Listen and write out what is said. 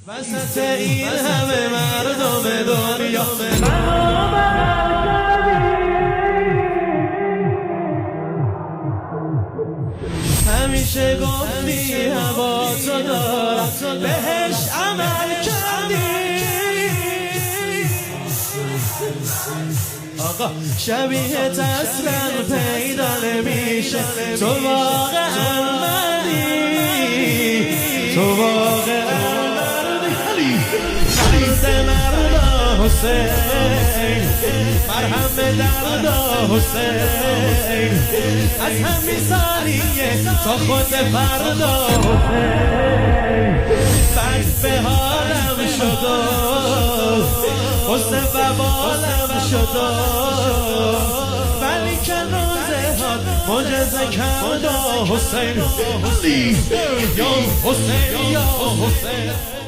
وسط این همه مردم دنیا همیشه گفتی هوا تو دارم بهش عمل کردی آقا شبیه اصلا پیدا نمیشه تو واقعا مردی تو واقعا خلیص مردا حسین مرهم به دردا حسین از همین ثانیه تا خود فردا حسین بد به حالم شد حسن و بالم شد ولی که روزه ها معجزه کرد حسین یا حسین یا حسین